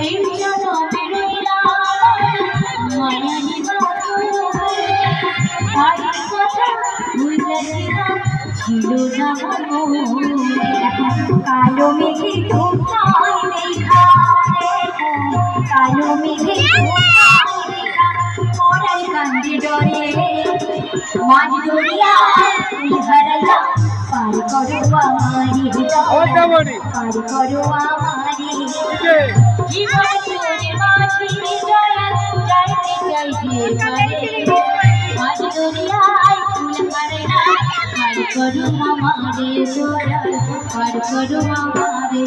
এই জনমের মায়ানি আর কথা বুঝেছিলাম ছিল না কালো মেঘে কোথায় দেখা কালো মেঘে কোথায় দেখা পড়াই কান্দে ডরে মাঝ দরিয়া হারাইয়া পার করো আমারি পার করো আমারি জীবন তোরে মাঝি দয়া যাইতে চাইতে মাঝ দরিয়ায় ফুল হারে না পার করো আমারে দয়া পার করো আমারে